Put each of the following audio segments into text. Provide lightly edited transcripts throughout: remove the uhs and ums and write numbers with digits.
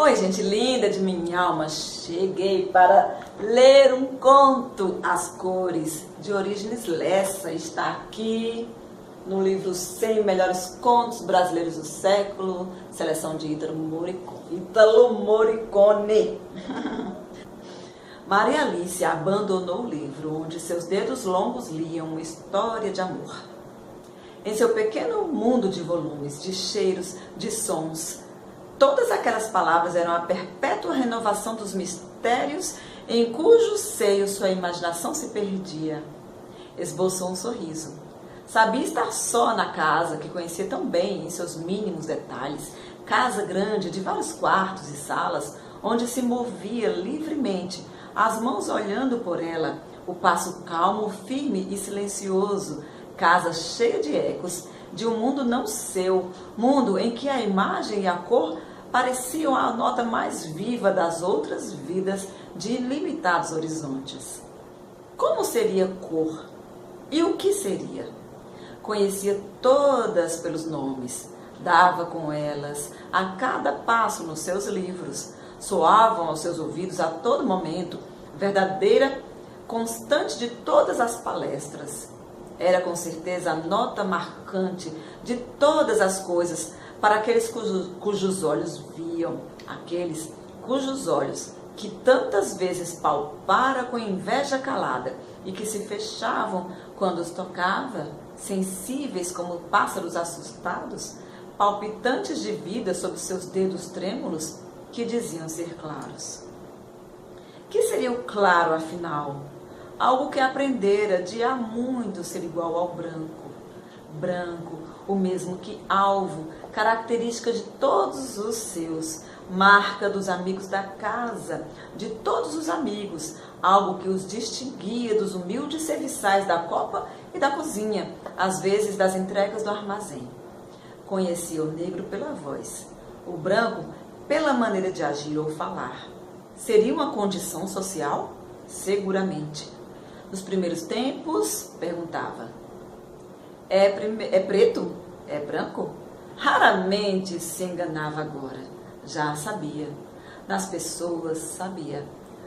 Oi, gente linda de minha alma, cheguei para ler um conto, As Cores, de Origens Lessa. Está aqui no livro 100 Melhores Contos Brasileiros do Século, seleção de Ítalo Morricone. Maria Alice abandonou o livro, onde seus dedos longos liam uma história de amor. Em seu pequeno mundo de volumes, de cheiros, de sons, todas aquelas palavras eram a perpétua renovação dos mistérios em cujo seio sua imaginação se perdia. Esboçou um sorriso. Sabia estar só na casa, que conhecia tão bem em seus mínimos detalhes, casa grande de vários quartos e salas, onde se movia livremente, as mãos olhando por ela, o passo calmo, firme e silencioso, casa cheia de ecos, de um mundo não seu, mundo em que a imagem e a cor pareciam a nota mais viva das outras vidas de ilimitados horizontes. Como seria cor? E o que seria? Conhecia todas pelos nomes, dava com elas a cada passo nos seus livros, soavam aos seus ouvidos a todo momento, verdadeira constante de todas as palestras. Era com certeza a nota marcante de todas as coisas para aqueles cujos olhos viam, aqueles cujos olhos que tantas vezes palpara com inveja calada e que se fechavam quando os tocava, sensíveis como pássaros assustados, palpitantes de vida sob seus dedos trêmulos que diziam ser claros. Que seria o claro, afinal? Algo que aprendera de há muito ser igual ao branco. Branco, o mesmo que alvo, característica de todos os seus, marca dos amigos da casa, de todos os amigos, algo que os distinguia dos humildes serviçais da copa e da cozinha, às vezes das entregas do armazém. Conhecia o negro pela voz, o branco pela maneira de agir ou falar. Seria uma condição social? Seguramente. Nos primeiros tempos, perguntava: é preto? É branco? Raramente se enganava agora. Já sabia. Nas pessoas sabia.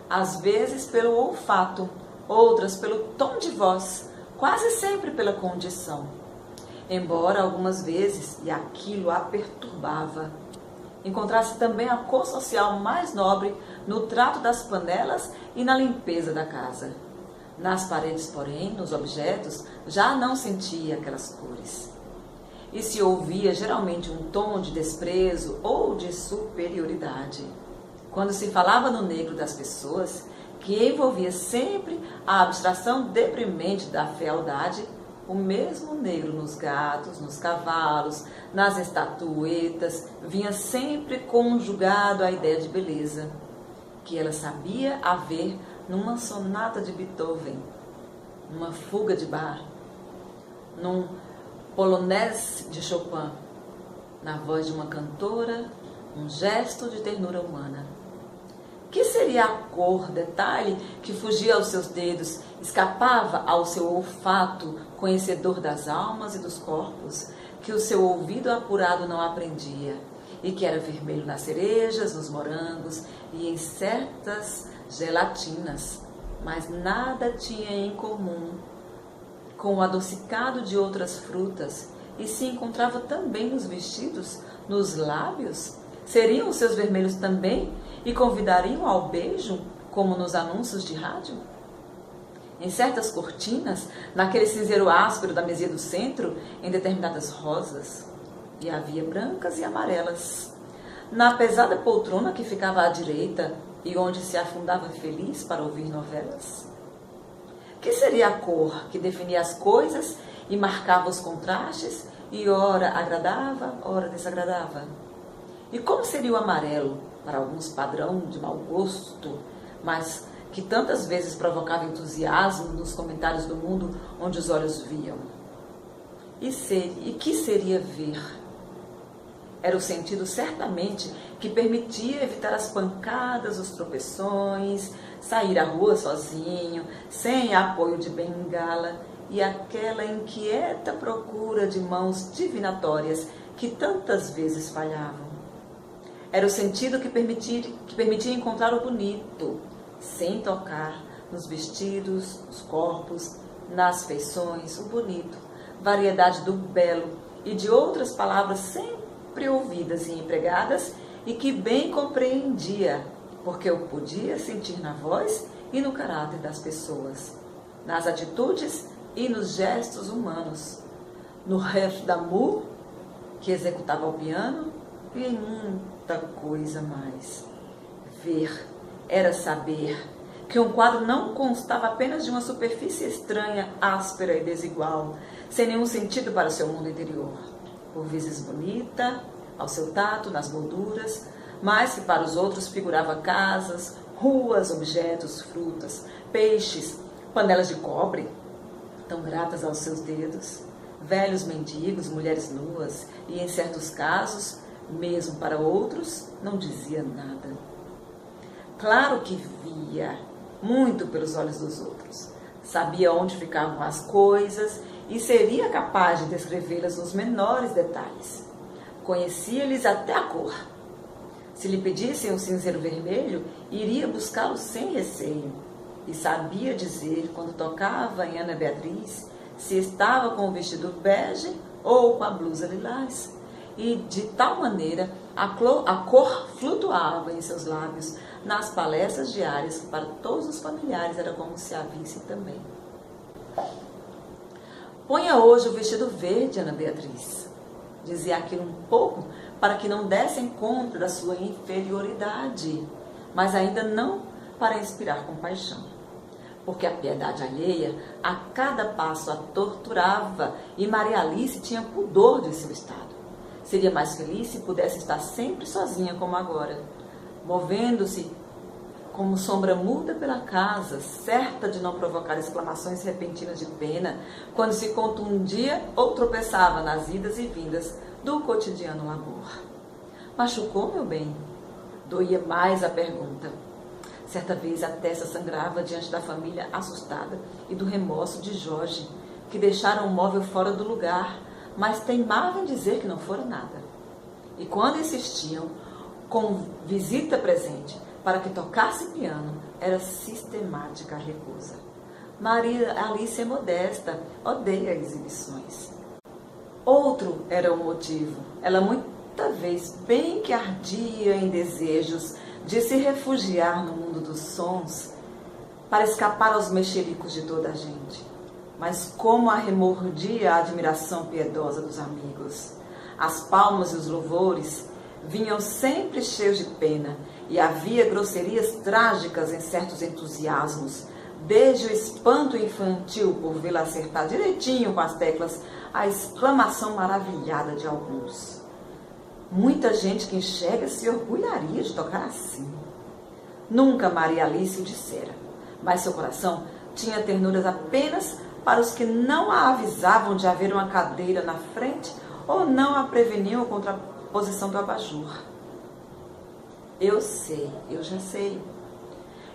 Às vezes pelo olfato, outras pelo tom de voz, quase sempre pela condição. Embora algumas vezes, e aquilo a perturbava, encontrasse também a cor social mais nobre no trato das panelas e na limpeza da casa. Nas paredes, porém, nos objetos, já não sentia aquelas cores. E se ouvia geralmente um tom de desprezo ou de superioridade. Quando se falava no negro das pessoas, que envolvia sempre a abstração deprimente da fealdade, o mesmo negro nos gatos, nos cavalos, nas estatuetas, vinha sempre conjugado à ideia de beleza, que ela sabia haver numa sonata de Beethoven, numa fuga de Bach, num polonês de Chopin, na voz de uma cantora, um gesto de ternura humana. Que seria a cor, detalhe, que fugia aos seus dedos, escapava ao seu olfato, conhecedor das almas e dos corpos, que o seu ouvido apurado não aprendia, e que era vermelho nas cerejas, nos morangos e em certas gelatinas, mas nada tinha em comum com o adocicado de outras frutas, e se encontrava também nos vestidos, nos lábios. Seriam os seus vermelhos também e convidariam ao beijo, como nos anúncios de rádio? Em certas cortinas, naquele cinzeiro áspero da mesinha do centro, em determinadas rosas, e havia brancas e amarelas. Na pesada poltrona que ficava à direita e onde se afundava feliz para ouvir novelas? Que seria a cor que definia as coisas e marcava os contrastes e ora agradava, ora desagradava? E como seria o amarelo, para alguns padrão de mau gosto, mas que tantas vezes provocava entusiasmo nos comentários do mundo onde os olhos viam? E que seria ver? Era o sentido, certamente, que permitia evitar as pancadas, os tropeções, sair à rua sozinho, sem apoio de bengala, e aquela inquieta procura de mãos divinatórias que tantas vezes falhavam. Era o sentido que permitia encontrar o bonito, sem tocar nos vestidos, nos corpos, nas feições, o bonito, variedade do belo e de outras palavras sempre ouvidas e empregadas e que bem compreendia, porque eu podia sentir na voz e no caráter das pessoas, nas atitudes e nos gestos humanos, no rêve d'amour que executava ao piano e em muita coisa mais. Ver era saber que um quadro não constava apenas de uma superfície estranha, áspera e desigual, sem nenhum sentido para o seu mundo interior, por vezes bonita, ao seu tato, nas molduras, mas que para os outros figurava casas, ruas, objetos, frutas, peixes, panelas de cobre, tão gratas aos seus dedos, velhos mendigos, mulheres nuas e, em certos casos, mesmo para outros, não dizia nada. Claro que via muito pelos olhos dos outros, sabia onde ficavam as coisas e seria capaz de descrevê-las nos menores detalhes. Conhecia-lhes até a cor. Se lhe pedissem um cinzeiro vermelho, iria buscá-lo sem receio. E sabia dizer, quando tocava em Ana Beatriz, se estava com o vestido bege ou com a blusa lilás. E de tal maneira a cor flutuava em seus lábios nas palestras diárias, que para todos os familiares era como se a vissem também. Ponha hoje o vestido verde, Ana Beatriz. Dizia aquilo um pouco para que não dessem conta da sua inferioridade, mas ainda não para inspirar compaixão. Porque a piedade alheia a cada passo a torturava e Maria Alice tinha pudor de seu estado. Seria mais feliz se pudesse estar sempre sozinha como agora, movendo-se como sombra muda pela casa, certa de não provocar exclamações repentinas de pena quando se contundia ou tropeçava nas idas e vindas do cotidiano labor. Machucou, meu bem? Doía mais a pergunta. Certa vez a testa sangrava diante da família assustada e do remorso de Jorge, que deixaram o móvel fora do lugar, mas teimavam em dizer que não fora nada. E quando insistiam, com visita presente, para que tocasse piano, era sistemática a recusa. Maria Alice é modesta, odeia exibições. Outro era o motivo. Ela muita vez bem que ardia em desejos de se refugiar no mundo dos sons para escapar aos mexericos de toda a gente. Mas como a remordia a admiração piedosa dos amigos. As palmas e os louvores vinham sempre cheios de pena e havia grosserias trágicas em certos entusiasmos, desde o espanto infantil por vê-la acertar direitinho com as teclas, a exclamação maravilhada de alguns. Muita gente que enxerga se orgulharia de tocar assim. Nunca Maria Alice o dissera, mas seu coração tinha ternuras apenas para os que não a avisavam de haver uma cadeira na frente ou não a preveniam contra a posição do abajur. Eu sei, eu já sei.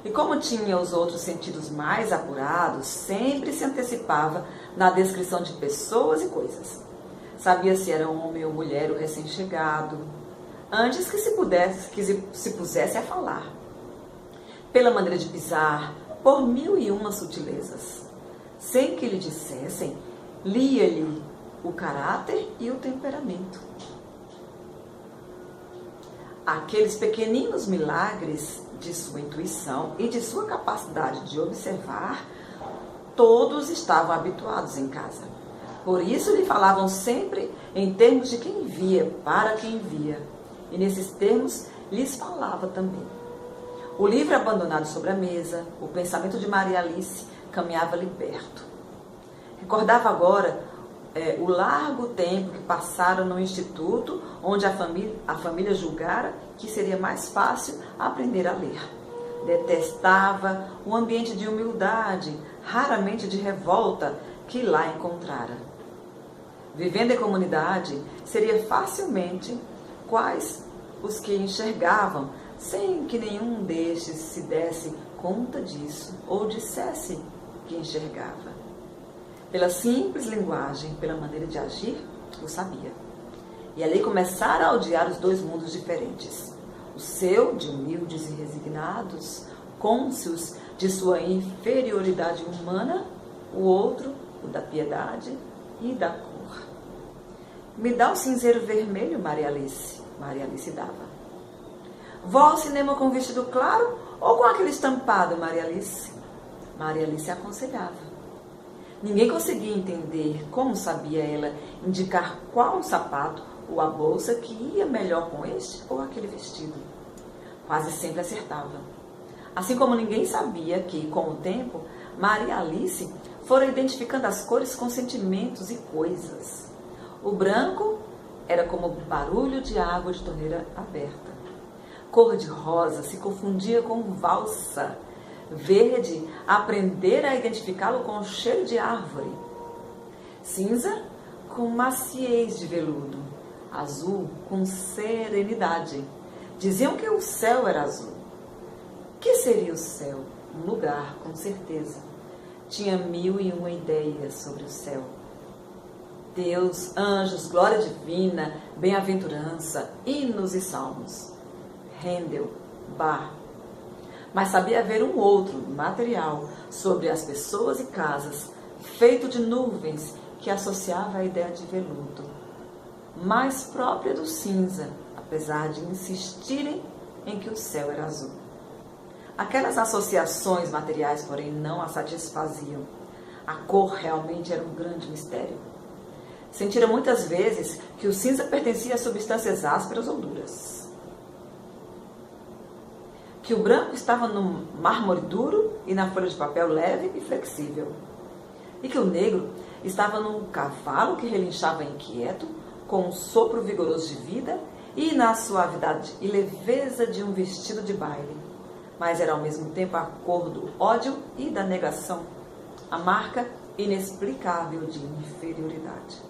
E como tinha os outros sentidos mais apurados, sempre se antecipava na descrição de pessoas e coisas. Sabia se era homem ou mulher o recém-chegado, antes que se pusesse a falar. Pela maneira de pisar, por 1001 sutilezas. Sem que lhe dissessem, lia-lhe o caráter e o temperamento. Aqueles pequeninos milagres de sua intuição e de sua capacidade de observar, todos estavam habituados em casa. Por isso lhe falavam sempre em termos de quem via, para quem via. E nesses termos lhes falava também. O livro abandonado sobre a mesa, o pensamento de Maria Alice caminhava liberto. Recordava agora o largo tempo que passaram no instituto, onde a família julgara que seria mais fácil aprender a ler. Detestava o ambiente de humildade, raramente de revolta, que lá encontrara. Vivendo em comunidade, seria facilmente quais os que enxergavam, sem que nenhum destes se desse conta disso ou dissesse que enxergava. Pela simples linguagem, pela maneira de agir, o sabia. E ali começara a odiar os dois mundos diferentes. O seu, de humildes e resignados, cônscios de sua inferioridade humana, o outro, o da piedade e da cor. Me dá o cinzeiro vermelho, Maria Alice. Maria Alice dava. Vou ao cinema com vestido claro ou com aquele estampado, Maria Alice? Maria Alice aconselhava. Ninguém conseguia entender como sabia ela indicar qual sapato ou a bolsa que ia melhor com este ou aquele vestido. Quase sempre acertava. Assim como ninguém sabia que, com o tempo, Maria Alice fora identificando as cores com sentimentos e coisas. O branco era como barulho de água de torneira aberta. Cor de rosa se confundia com valsa. Verde, aprender a identificá-lo com o cheiro de árvore. Cinza, com maciez de veludo. Azul, com serenidade. Diziam que o céu era azul. Que seria o céu? Um lugar, com certeza. Tinha 1001 ideias sobre o céu. Deus, anjos, glória divina, bem-aventurança, hinos e salmos. Handel, Bach. Mas sabia haver um outro, material, sobre as pessoas e casas, feito de nuvens, que associava a ideia de veludo, mais própria do cinza, apesar de insistirem em que o céu era azul. Aquelas associações materiais, porém, não a satisfaziam. A cor realmente era um grande mistério. Sentira muitas vezes que o cinza pertencia a substâncias ásperas ou duras. Que o branco estava no mármore duro e na folha de papel leve e flexível. E que o negro estava num cavalo que relinchava inquieto, com um sopro vigoroso de vida e na suavidade e leveza de um vestido de baile. Mas era ao mesmo tempo a cor do ódio e da negação, a marca inexplicável de inferioridade.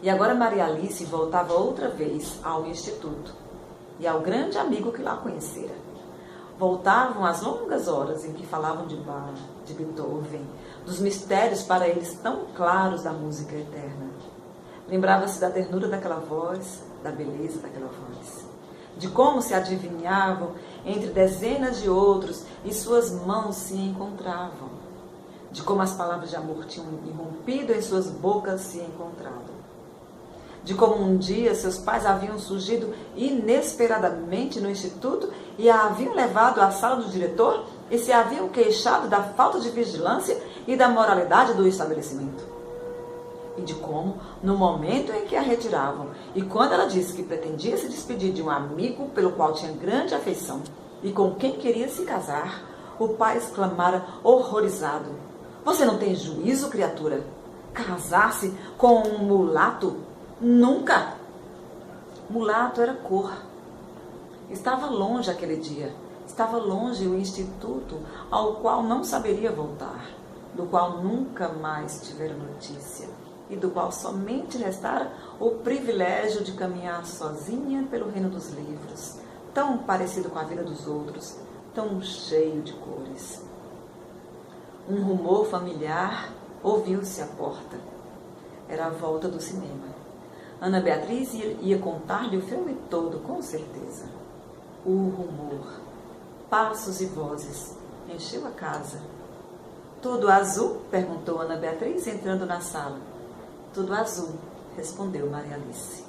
E agora Maria Alice voltava outra vez ao instituto e ao grande amigo que lá conhecera. Voltavam as longas horas em que falavam de Bach, de Beethoven, dos mistérios para eles tão claros da música eterna. Lembrava-se da ternura daquela voz, da beleza daquela voz, de como se adivinhavam entre dezenas de outros e suas mãos se encontravam, de como as palavras de amor tinham irrompido e suas bocas se encontrado, de como um dia seus pais haviam surgido inesperadamente no instituto e a haviam levado à sala do diretor e se haviam queixado da falta de vigilância e da moralidade do estabelecimento. E de como, no momento em que a retiravam, e quando ela disse que pretendia se despedir de um amigo pelo qual tinha grande afeição e com quem queria se casar, o pai exclamara horrorizado: "Você não tem juízo, criatura? Casar-se com um mulato? Nunca!" Mulato era cor. Estava longe aquele dia. Estava longe o instituto ao qual não saberia voltar, do qual nunca mais tivera notícia e do qual somente restara o privilégio de caminhar sozinha pelo reino dos livros, tão parecido com a vida dos outros, tão cheio de cores. Um rumor familiar ouviu-se à porta. Era a volta do cinema. Ana Beatriz ia contar-lhe o filme todo, com certeza. O rumor, passos e vozes, encheu a casa. "Tudo azul?" perguntou Ana Beatriz, entrando na sala. "Tudo azul", respondeu Maria Alice.